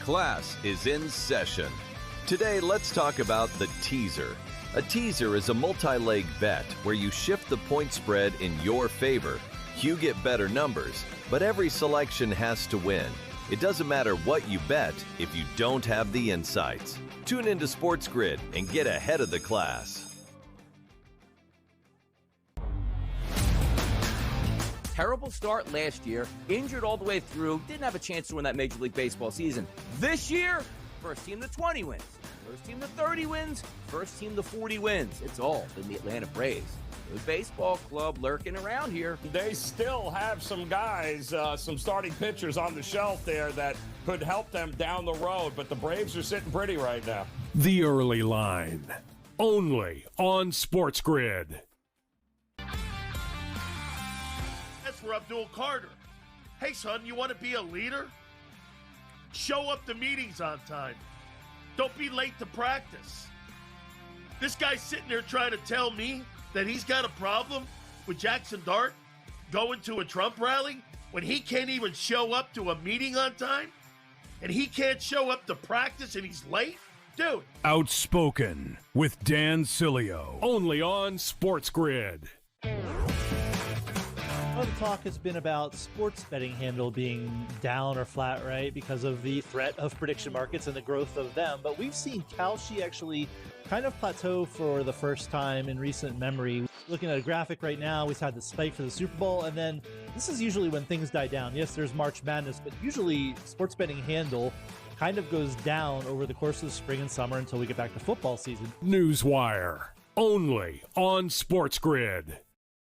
Class is in session. Today, let's talk about the teaser. A teaser is a multi-leg bet where you shift the point spread in your favor. You get better numbers, but every selection has to win. It doesn't matter what you bet if you don't have the insights. Tune into SportsGrid and get ahead of the class. Terrible start last year, injured all the way through, didn't have a chance to win that Major League Baseball season. This year, first team to 20 wins, first team to 30 wins, first team to 40 wins. It's all been the Atlanta Braves. Good baseball club lurking around here. They still have some guys, some starting pitchers on the shelf there that could help them down the road, but the Braves are sitting pretty right now. The Early Line, only on SportsGrid. For Abdul Carter. Hey, son, you want to be a leader? Show up to meetings on time. Don't be late to practice. This guy's sitting there trying to tell me that he's got a problem with Jackson Dart going to a Trump rally when he can't even show up to a meeting on time? And he can't show up to practice and he's late? Dude. Outspoken with Dan Cilio, only on SportsGrid. Well, the talk has been about sports betting handle being down or flat, right, because of the threat of prediction markets and the growth of them. But we've seen Kalshi actually kind of plateau for the first time in recent memory. Looking at a graphic right now, we've had the spike for the Super Bowl, and then this is usually when things die down. Yes, there's March Madness, but usually sports betting handle kind of goes down over the course of the spring and summer until we get back to football season. NewsWire, only on SportsGrid.